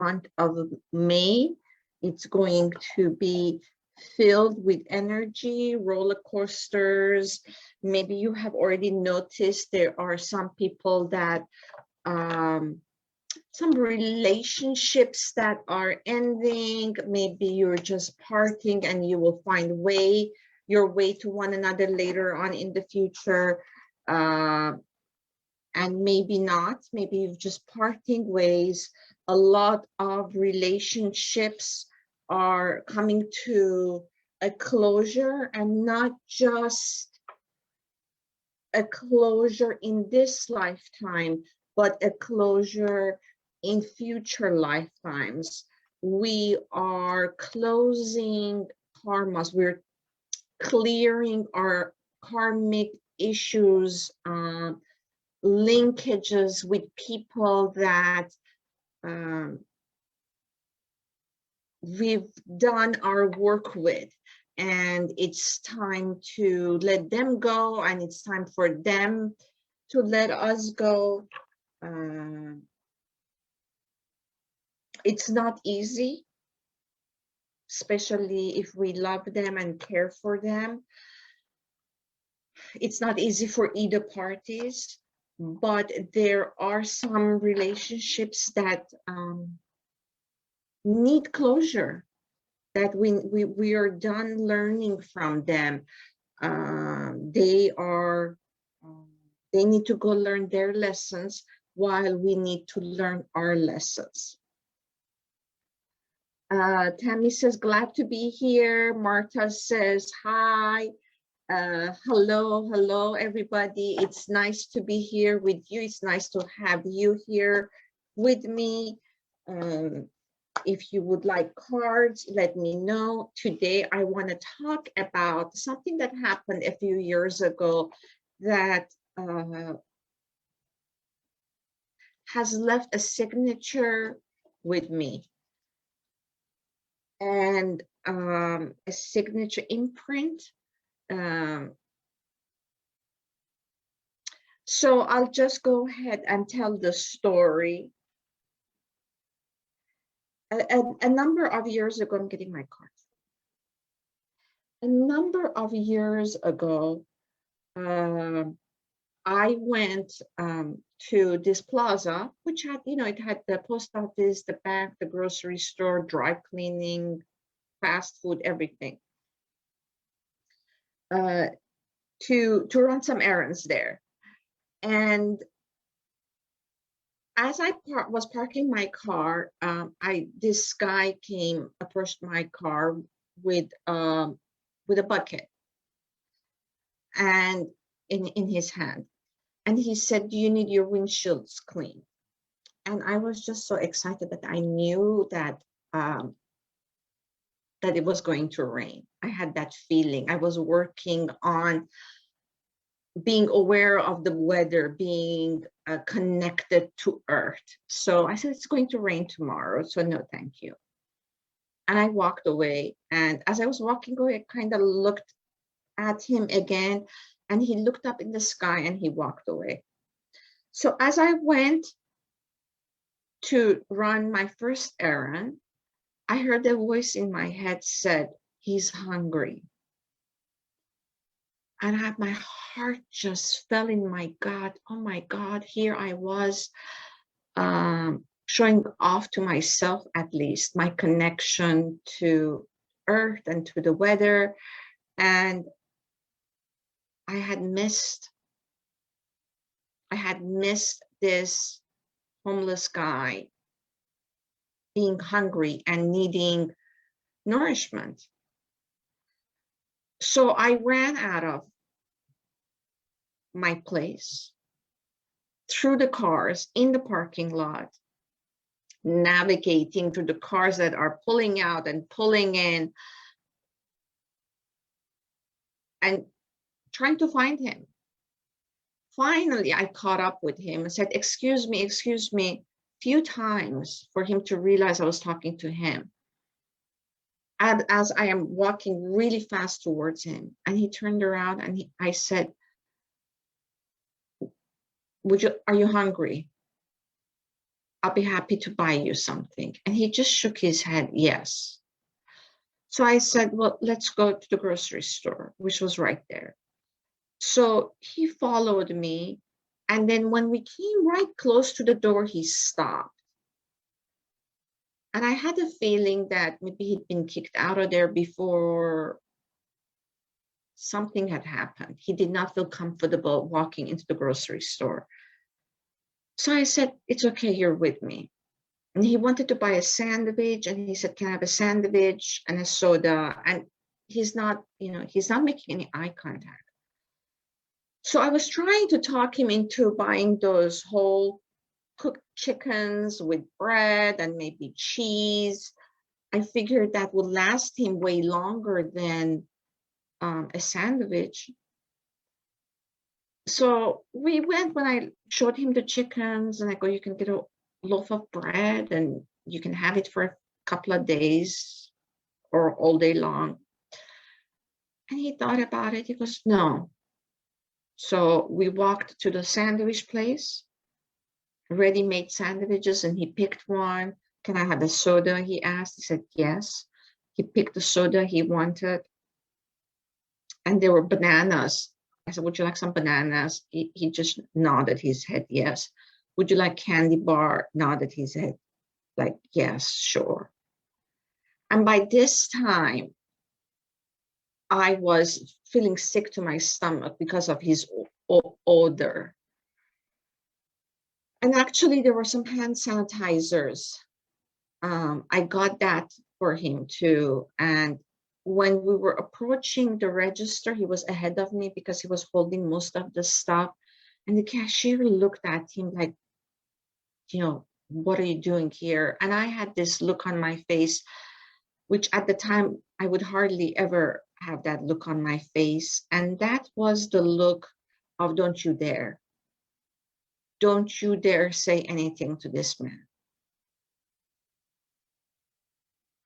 month of May. It's going to be filled with energy, roller coasters. Maybe you have already noticed there are some people that, some relationships that are ending. Maybe you're just parting and you will find your way to one another later on in the future. And maybe not, maybe you're just parting ways. A lot of relationships are coming to a closure, and not just a closure in this lifetime, but a closure in future lifetimes. We are closing karmas. We're clearing our karmic issues, linkages with people that we've done our work with, and it's time to let them go, and it's time for them to let us go. It's not easy, especially if we love them and care for them. It's not easy for either parties, but there are some relationships that need closure, that we are done learning from them. They need to go learn their lessons while we need to learn our lessons. Tammy says, glad to be here. Marta says, hi. Hello, everybody. It's nice to be here with you. It's nice to have you here with me. If you would like cards, let me know. Today, I want to talk about something that happened a few years ago that has left a signature with me, and a signature imprint. So I'll just go ahead and tell the story. A number of years ago, I'm getting my cards. A number of years ago, I went to this plaza, which had, it had the post office, the bank, the grocery store, dry cleaning, fast food, everything. To run some errands there. And as I was parking my car, this guy approached my car with a bucket and in his hand, and he said, "Do you need your windshields cleaned?" And I was just so excited that I knew that that it was going to rain. I had that feeling. I was working on being aware of the weather, being connected to Earth. So I said, it's going to rain tomorrow, so no, thank you. And I walked away. And as I was walking away, I kind of looked at him again, and he looked up in the sky and he walked away. So as I went to run my first errand, I heard a voice in my head said, he's hungry. And my heart just fell in my gut. Oh my God, here I was showing off to myself, at least, my connection to Earth and to the weather. And I had missed this homeless guy being hungry and needing nourishment. So I ran out of my place, through the cars in the parking lot, navigating through the cars that are pulling out and pulling in, and trying to find him. Finally, I caught up with him and said, excuse me, a few times for him to realize I was talking to him. And as I am walking really fast towards him, and he turned around and I said, are you hungry? I'll be happy to buy you something. And he just shook his head, yes. So I said, well, let's go to the grocery store, which was right there. So he followed me. And then when we came right close to the door, he stopped. And I had a feeling that maybe he'd been kicked out of there before something had happened. He did not feel comfortable walking into the grocery store. So I said, it's okay, you're with me. And he wanted to buy a sandwich, and he said, can I have a sandwich and a soda? And he's not, he's not making any eye contact. So I was trying to talk him into buying those whole cooked chickens with bread and maybe cheese. I figured that would last him way longer than a sandwich. So we went. When I showed him the chickens, and I go, you can get a loaf of bread and you can have it for a couple of days or all day long. And he thought about it. He goes, no. So we walked to the sandwich place, ready-made sandwiches, and he picked one. Can I have a soda? He asked. He said, yes. He picked the soda he wanted. And there were bananas. I said, would you like some bananas? He just nodded his head, yes. Would you like candy bar? Nodded his head, like, yes, sure. And by this time, I was feeling sick to my stomach because of his odor. And actually, there were some hand sanitizers. I got that for him too. And when we were approaching the register, he was ahead of me because he was holding most of the stuff. And the cashier looked at him like, what are you doing here? And I had this look on my face, which at the time I would hardly ever have that look on my face. And that was the look of, don't you dare. Don't you dare say anything to this man.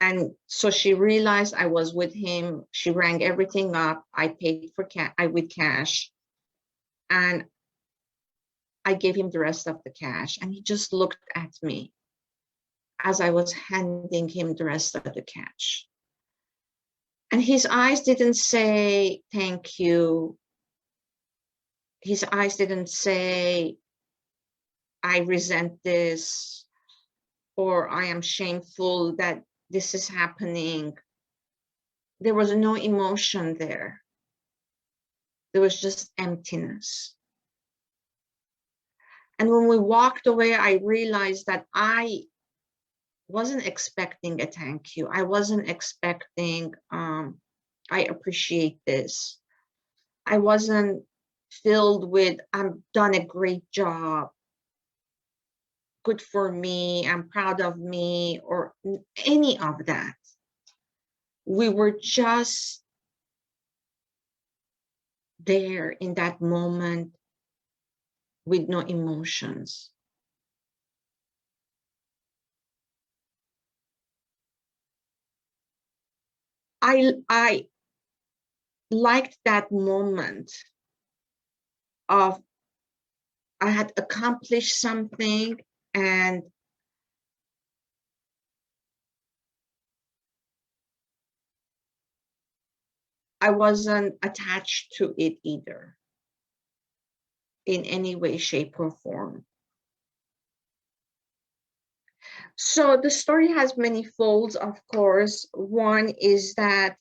And so she realized I was with him. She rang everything up. I paid for with cash. And I gave him the rest of the cash. And he just looked at me as I was handing him the rest of the cash. And his eyes didn't say, thank you. His eyes didn't say, I resent this, or I am shameful that this is happening. There was no emotion there. There was just emptiness. And when we walked away, I realized that I wasn't expecting a thank you. I wasn't expecting, I appreciate this. I wasn't filled with, I've done a great job, good for me, I'm proud of me, or any of that. We were just there in that moment with no emotions. I liked that moment of I had accomplished something, and I wasn't attached to it either in any way, shape, or form. So the story has many folds, of course. One is that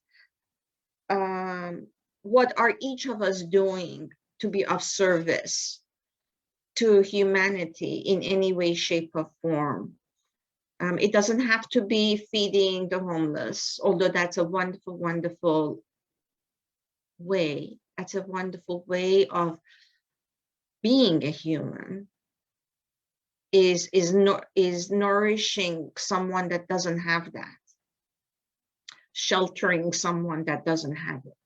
what are each of us doing to be of service to humanity in any way, shape, or form? It doesn't have to be feeding the homeless, although that's a wonderful, wonderful way. That's a wonderful way of being a human. Is nourishing someone that doesn't have that, sheltering someone that doesn't have it.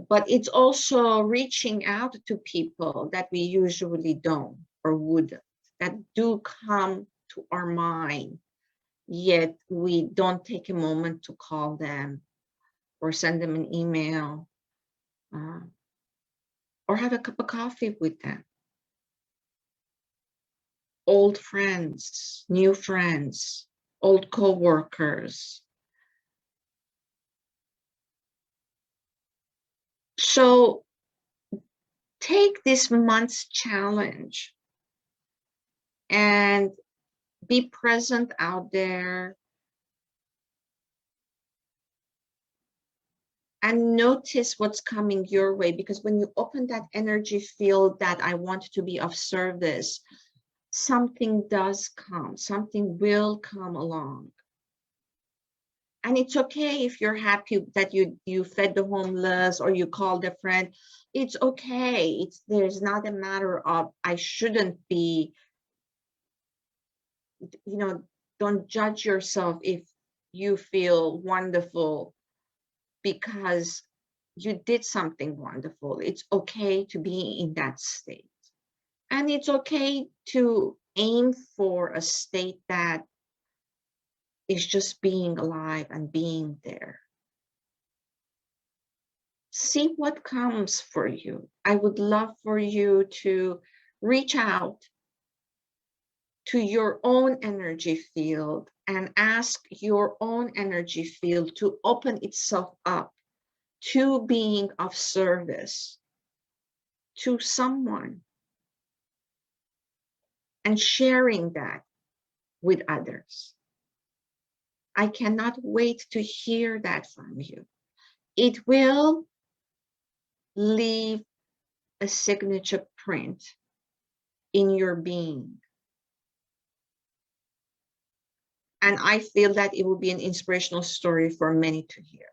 But it's also reaching out to people that we usually don't or wouldn't, that do come to our mind, yet we don't take a moment to call them or send them an email or have a cup of coffee with them. old friends, new friends, old co-workers. So take this month's challenge and be present out there and notice what's coming your way, because when you open that energy field that I want to be of service, something does come, something will come along. And it's okay if you're happy that you fed the homeless or you called a friend. It's okay. There's not a matter of I shouldn't be, don't judge yourself if you feel wonderful because you did something wonderful. It's okay to be in that state. And it's okay to aim for a state that is just being alive and being there. See what comes for you. I would love for you to reach out to your own energy field and ask your own energy field to open itself up to being of service to someone and sharing that with others. I cannot wait to hear that from you. It will leave a signature print in your being. And I feel that it will be an inspirational story for many to hear.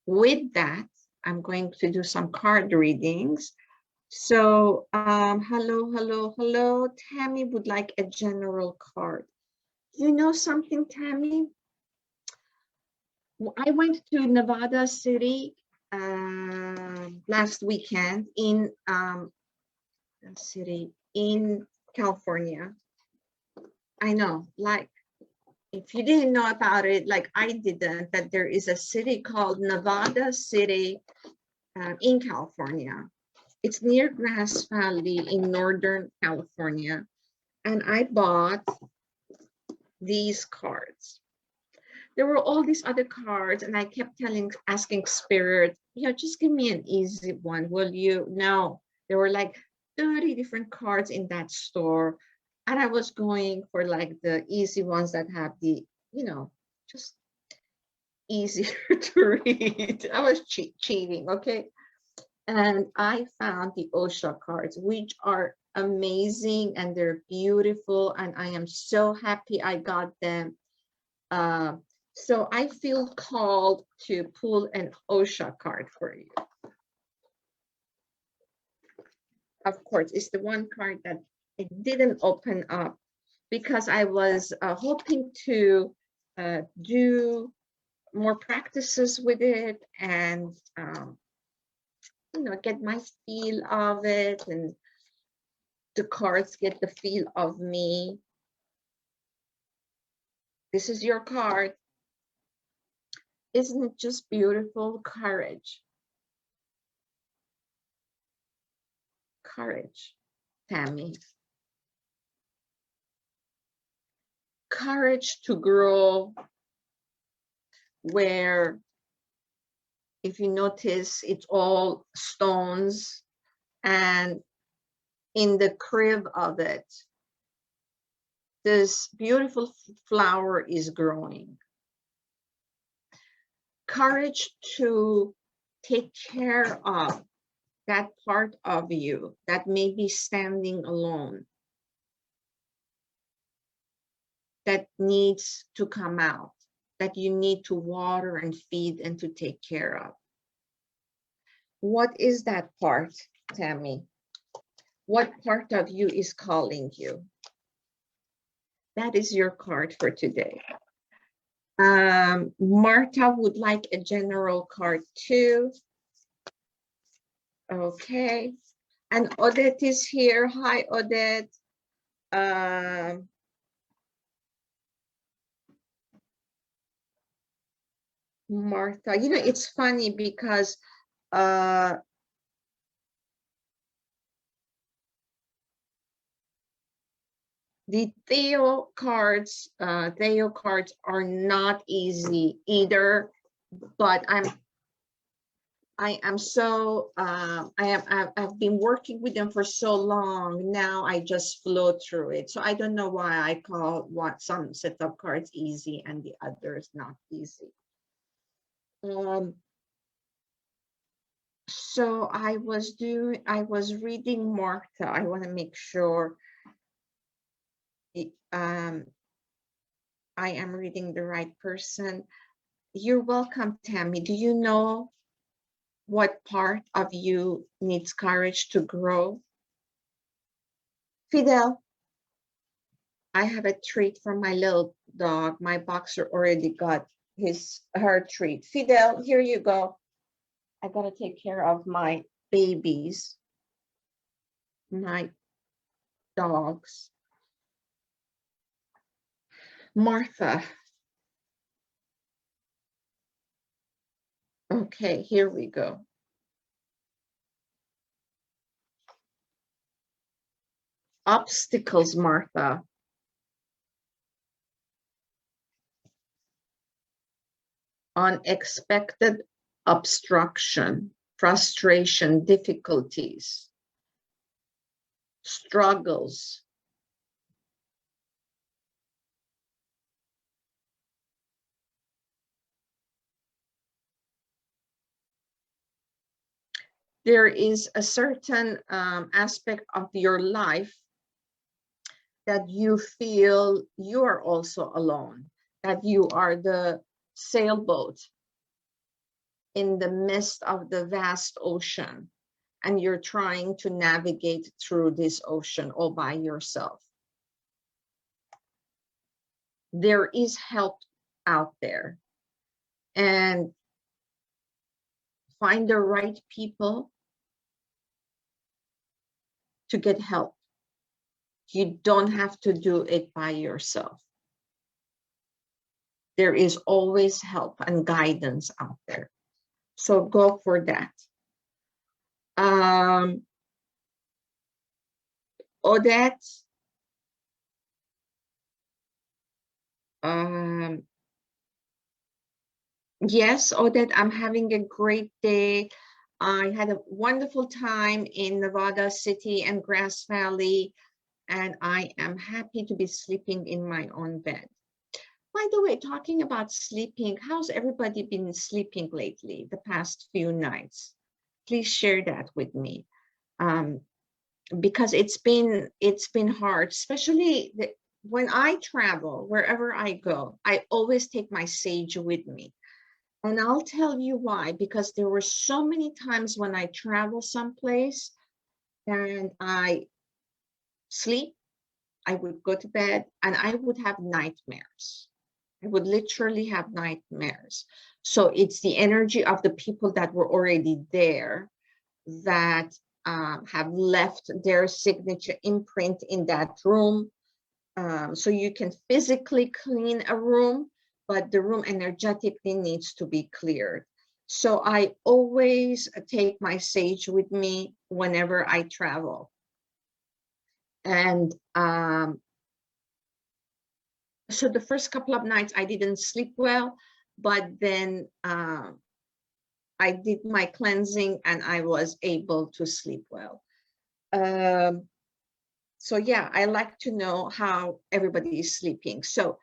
With that, I'm going to do some card readings. So, hello. Tammy would like a general card. You know something, Tammy? I went to Nevada City last weekend in California. I know, like, if you didn't know about it, like I didn't, that there is a city called Nevada City in California. It's near Grass Valley in Northern California. And I bought these cards. There were all these other cards, and I kept asking Spirit, just give me an easy one, will you? No, there were like 30 different cards in that store. And I was going for like the easy ones that have the, just easier to read. I was cheating, okay? And I found the Osha cards, which are amazing and they're beautiful. And I am so happy I got them. So I feel called to pull an Osha card for you. Of course, it's the one card that I didn't open up because I was hoping to do more practices with it and, get my feel of it, and the cards get the feel of me. This is your card. Isn't it just beautiful? Courage. Courage, Tammy. Courage to grow where, if you notice, it's all stones, and in the crib of it, this beautiful flower is growing. Courage to take care of that part of you that may be standing alone, that needs to come out, that you need to water and feed and to take care of. What is that part, Tammy? What part of you is calling you? That is your card for today. Marta would like a general card too. Okay. And Odette is here. Hi, Odette. Martha, it's funny because The Theo cards are not easy either, but I've been working with them for so long now. I just flow through it. So I don't know why I call some set of cards easy and the others not easy. So I was reading Martha. I want to make sure I am reading the right person. You're welcome, Tammy. Do you know what part of you needs courage to grow? Fidel, I have a treat for my little dog. My boxer already got her treat. Fidel, here you go. I gotta take care of my babies, my dogs. Martha. Okay, here we go. Obstacles, Martha. Unexpected obstruction, frustration, difficulties, struggles. There is a certain aspect of your life that you feel you are also alone, that you are the sailboat in the midst of the vast ocean, and you're trying to navigate through this ocean all by yourself. There is help out there, and find the right people to get help. You don't have to do it by yourself. There is always help and guidance out there. So go for that. Odette, yes, Odette, I'm having a great day. I had a wonderful time in Nevada City and Grass Valley, and I am happy to be sleeping in my own bed. By the way, talking about sleeping, how's everybody been sleeping lately, the past few nights? Please share that with me. Because it's been hard, especially when I travel, wherever I go, I always take my sage with me. And I'll tell you why, because there were so many times when I travel someplace and I sleep, I would go to bed and I would have nightmares. I would literally have nightmares. So it's the energy of the people that were already there that have left their signature imprint in that room. So you can physically clean a room, but the room energetically needs to be cleared. So I always take my sage with me whenever I travel. And so the first couple of nights I didn't sleep well, but then I did my cleansing and I was able to sleep well. So yeah, I like to know how everybody is sleeping. So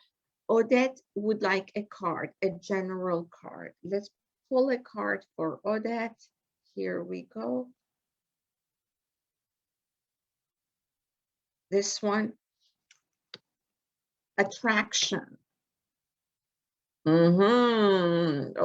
Odette would like a card, a general card. Let's pull a card for Odette. Here we go. This one, attraction. Odette.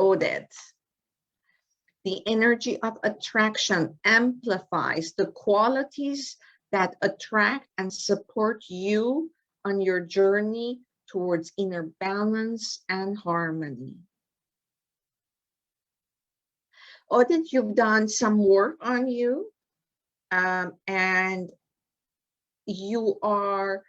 The energy of attraction amplifies the qualities that attract and support you on your journey towards inner balance and harmony. Odette, you've done some work on you, and you are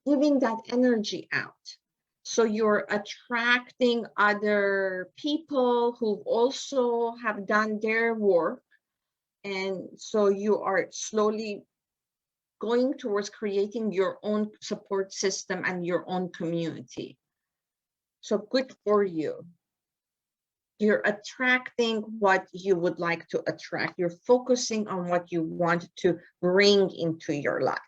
giving that energy out. So you're attracting other people who also have done their work. And so you are slowly going towards creating your own support system and your own community. So good for you. You're attracting what you would like to attract. You're focusing on what you want to bring into your life.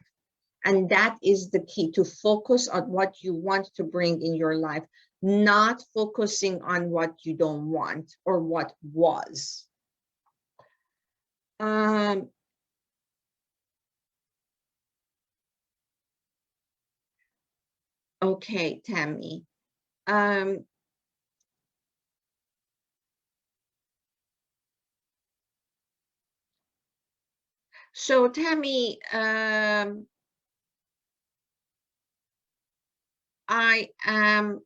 And that is the key, to focus on what you want to bring in your life, not focusing on what you don't want or what was. Okay, Tammy. So Tammy, I am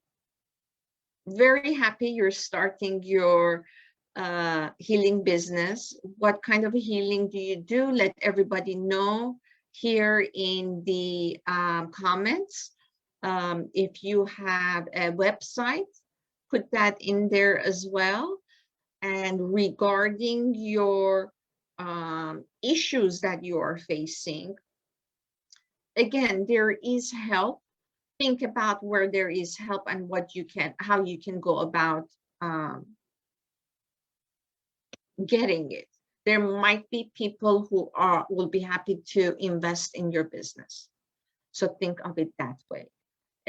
very happy you're starting your healing business. What kind of healing do you do? Let everybody know here in the comments. If you have a website, put that in there as well. And regarding your issues that you are facing, again, there is help. Think about where there is help and how you can go about getting it. There might be people who will be happy to invest in your business. So think of it that way.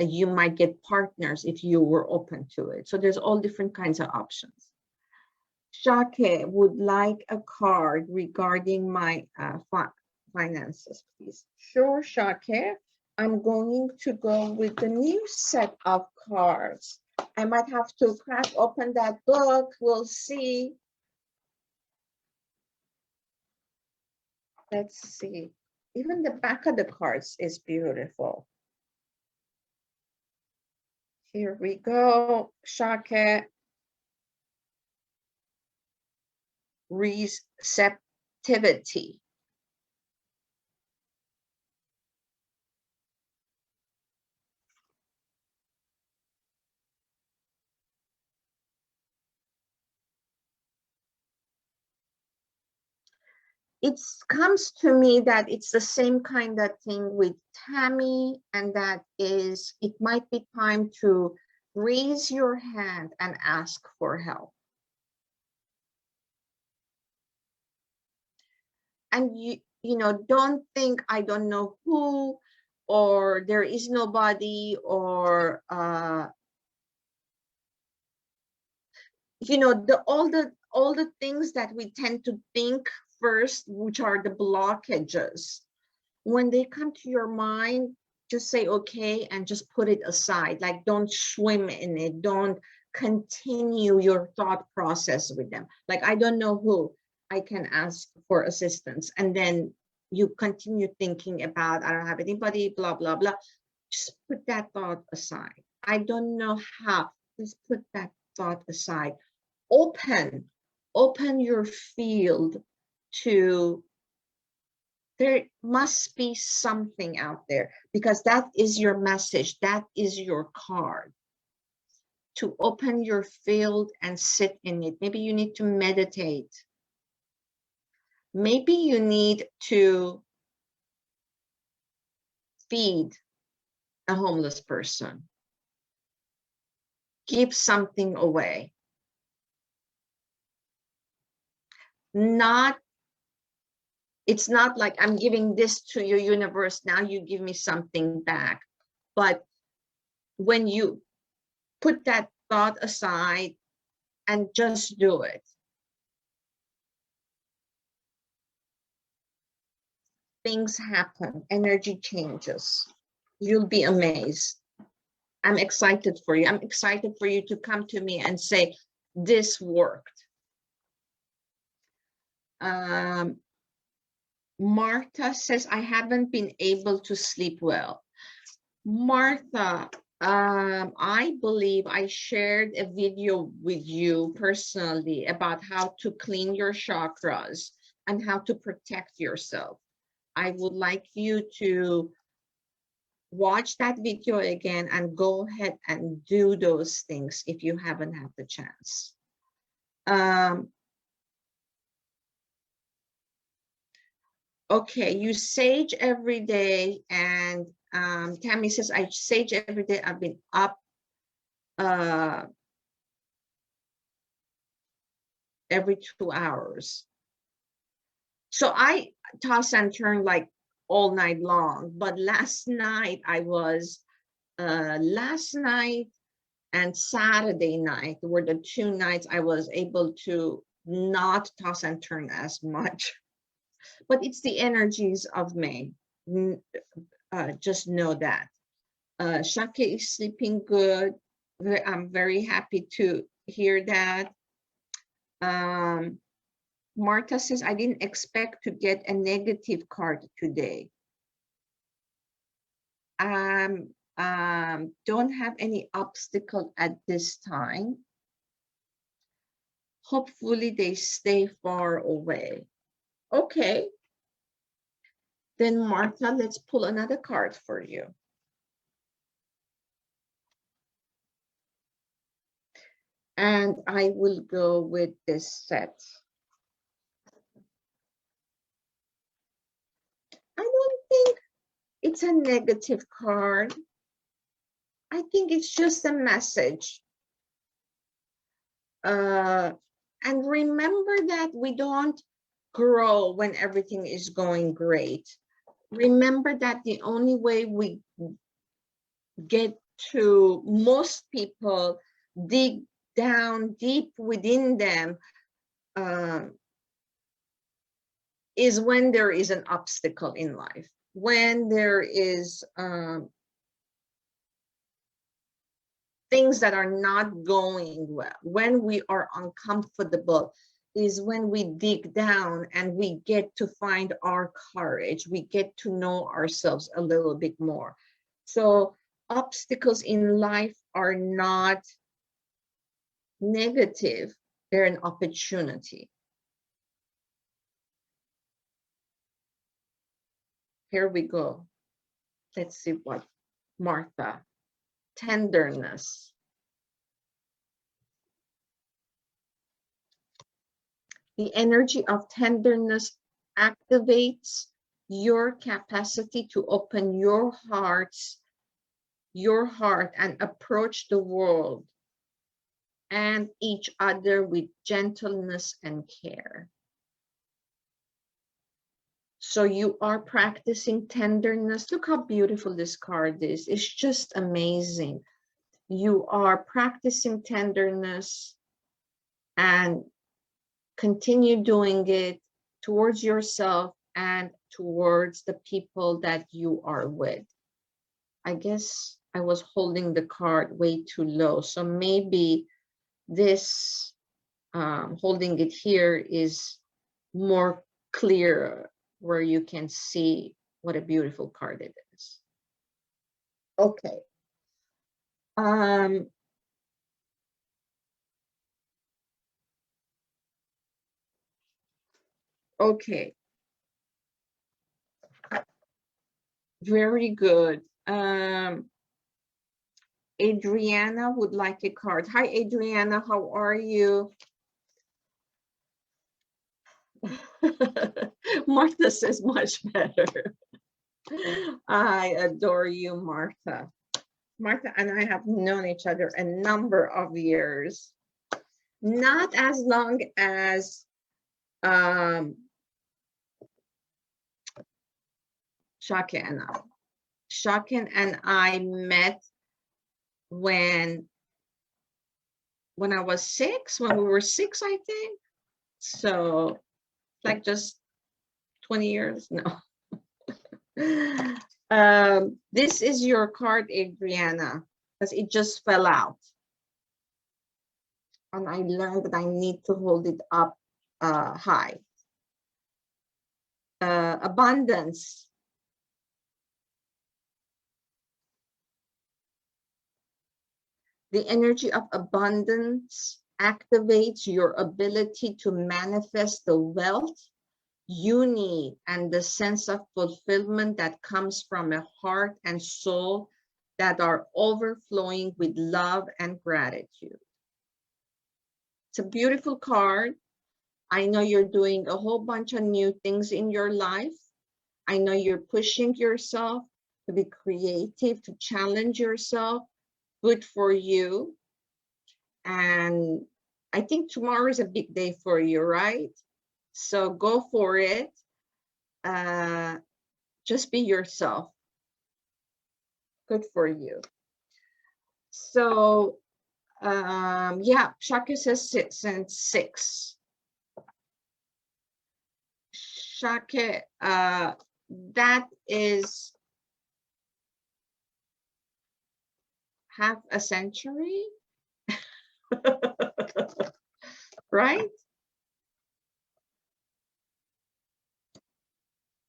You might get partners if you were open to it. So there's all different kinds of options. Shake would like a card regarding my finances, please. Sure, Shake. I'm going to go with the new set of cards. I might have to crack open that book. We'll see. Let's see. Even the back of the cards is beautiful. Here we go. Shake. Receptivity. It comes to me that it's the same kind of thing with Tammy, and that is, it might be time to raise your hand and ask for help. And you know, don't think I don't know who, or there is nobody, or you know, all the things that we tend to think first, which are the blockages. When they come to your mind, just say okay and just put it aside. Like, don't swim in it. Don't continue your thought process with them. Like, I don't know who, I can ask for assistance. And then you continue thinking about, I don't have anybody, blah, blah, blah. Just put that thought aside. I don't know how. Just put that thought aside. Open your field to, there must be something out there, because that is your message. That is your card. To open your field and sit in it. Maybe you need to meditate. Maybe you need to feed a homeless person. Give something away. It's not like I'm giving this to your universe, now you give me something back. But when you put that thought aside and just do it, things happen, energy changes. You'll be amazed. I'm excited for you. I'm excited for you to come to me and say, this worked. Martha says, I haven't been able to sleep well. Martha, I believe I shared a video with you personally about how to clean your chakras and how to protect yourself. I would like you to watch that video again and go ahead and do those things if you haven't had the chance. Okay, you sage every day, and Tammy says, I sage every day. I've been up uh, every 2 hours. So I toss and turn like all night long. But last night last night and Saturday night were the 2 nights I was able to not toss and turn as much. But it's the energies of May. Just know that. Shake is sleeping good. I'm very happy to hear that. Um, Martha says, I didn't expect to get a negative card today. Don't have any obstacle at this time. Hopefully they stay far away. Okay. Then Martha, let's pull another card for you. And I will go with this set. I don't think it's a negative card. I think it's just a message. And remember that we don't grow when everything is going great. Remember that the only way we get to, most people dig down deep within them, is when there is an obstacle in life, when there is things that are not going well, when we are uncomfortable, is when we dig down and we get to find our courage. We get to know ourselves a little bit more. So obstacles in life are not negative, they're an opportunity. Here we go. Let's see what Martha. Tenderness. The energy of tenderness activates your capacity to open your heart and approach the world and each other with gentleness and care. So you are practicing tenderness. Look how beautiful this card is. It's just amazing. You are practicing tenderness and continue doing it towards yourself and towards the people that you are with. I guess I was holding the card way too low. So maybe this holding it here is more clear, where you can see what a beautiful card it is. Okay. Okay. Very good. Adriana would like a card. Hi, Adriana. How are you? Martha says much better. I adore you, Martha. Martha and I have known each other a number of years. Not as long as Shaken. Shaken and I met when I was 6, when we were 6, I think. So like just 20 years, no. This is your card, Adriana, because it just fell out. And I learned that I need to hold it up high. Abundance. The energy of abundance activates your ability to manifest the wealth you need and the sense of fulfillment that comes from a heart and soul that are overflowing with love and gratitude. It's a beautiful card. I know you're doing a whole bunch of new things in your life. I know you're pushing yourself to be creative, to challenge yourself. Good for you. And I think tomorrow is a big day for you, right? So go for it. Just be yourself. Good for you. So yeah, Shaka says since 6. Shaka, that is half a century, right?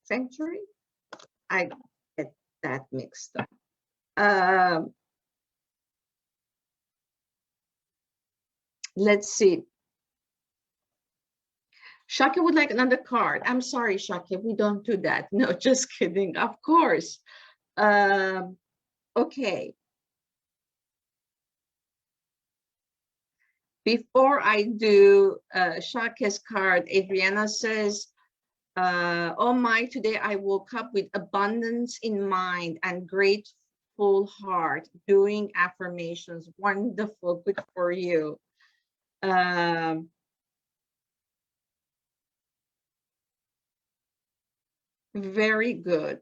Century? I get that mixed up. Let's see. Shaki would like another card. I'm sorry, Shaki, we don't do that. No, just kidding. Of course. Okay. Before I do Shaki's card, Adriana says, oh my, today I woke up with abundance in mind and grateful heart, doing affirmations. Wonderful, good for you. Very good.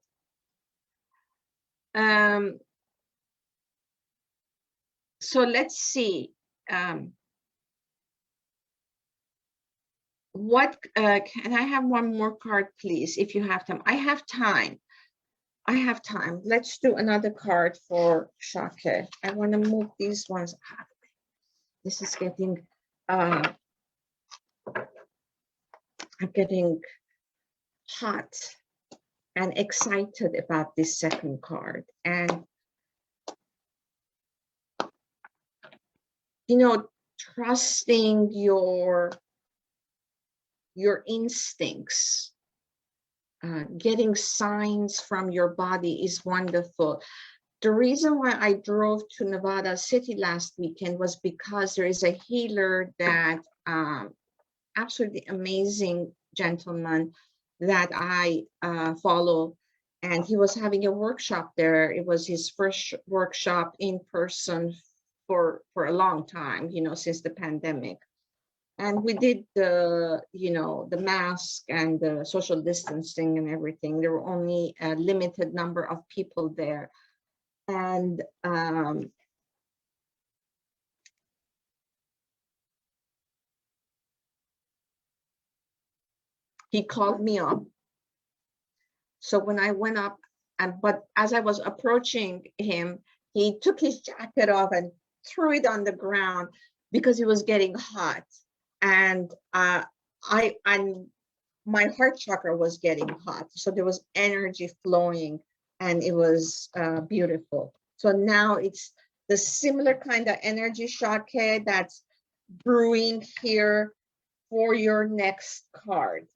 So let's see. What can I have one more card, please, if you have time? I have time. I have time. Let's do another card for Shake. I want to move these ones out of the way. This is getting I'm getting hot and excited about this second card. And you know, trusting your instincts, getting signs from your body is wonderful. The reason why I drove to Nevada City last weekend was because there is a healer that absolutely amazing gentleman that I follow, and he was having a workshop there. It was his first workshop in person for a long time, you know, since the pandemic. And we did the, you know, the mask and the social distancing and everything. There were only a limited number of people there. And he called me up. So when I went up, but as I was approaching him, he took his jacket off and threw it on the ground because it was getting hot. And my heart chakra was getting hot. So there was energy flowing and it was beautiful. So now it's the similar kind of energy shake that's brewing here for your next card.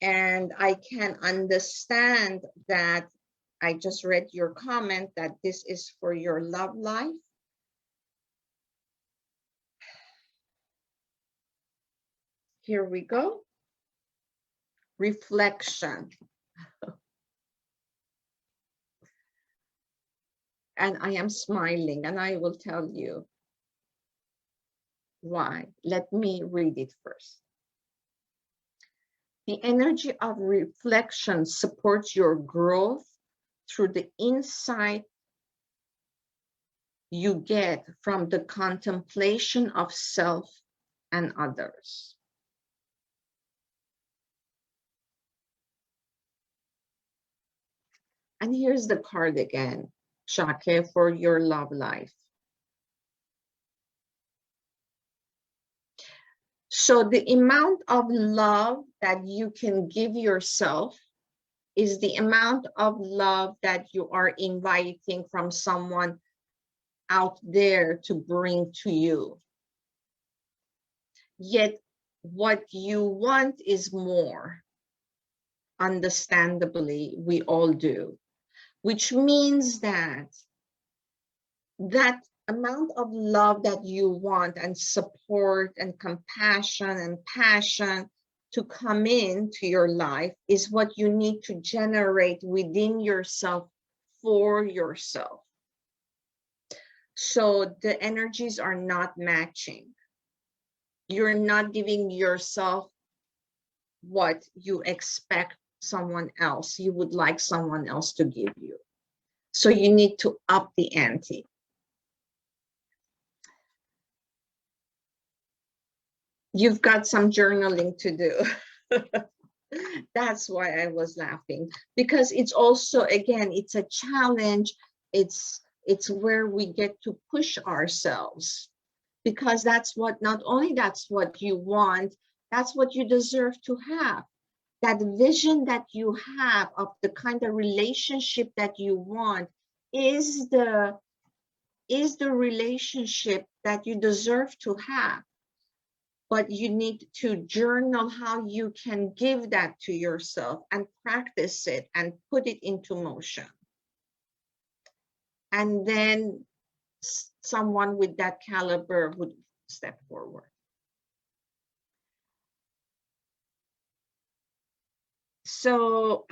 And I can understand that I just read your comment that this is for your love life. Here we go. Reflection. And I am smiling, and I will tell you why. Let me read it first. The energy of reflection supports your growth through the insight you get from the contemplation of self and others. And here's the card again, Shake, for your love life. So the amount of love that you can give yourself is the amount of love that you are inviting from someone out there to bring to you. Yet what you want is more. Understandably, we all do, which means that amount of love that you want and support and compassion and passion to come into your life is what you need to generate within yourself for yourself. So the energies are not matching. You're not giving yourself what you expect someone else, you would like someone else to give you. So you need to up the ante. You've got some journaling to do. That's why I was laughing, because it's also, again, it's a challenge. It's where we get to push ourselves, because that's what, not only that's what you want, that's what you deserve to have. That vision that you have of the kind of relationship that you want is the relationship that you deserve to have. But you need to journal how you can give that to yourself and practice it and put it into motion. And then someone with that caliber would step forward. So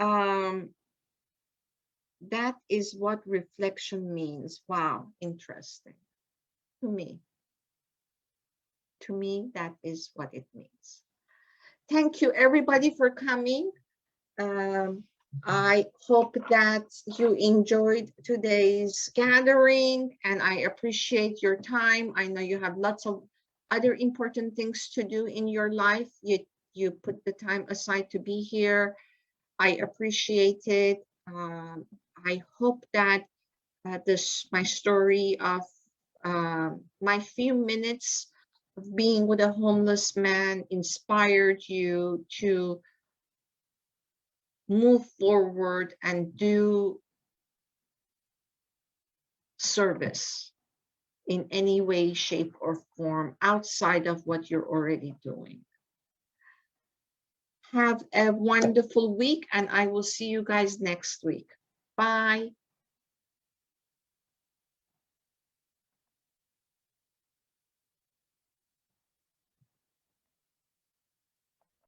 that is what reflection means. Wow, interesting. To me, that is what it means. Thank you, everybody, for coming. I hope that you enjoyed today's gathering, and I appreciate your time. I know you have lots of other important things to do in your life. You put the time aside to be here. I appreciate it. I hope that my story of my few minutes of being with a homeless man inspired you to move forward and do service in any way, shape, or form outside of what you're already doing. Have a wonderful week, and I will see you guys next week. Bye.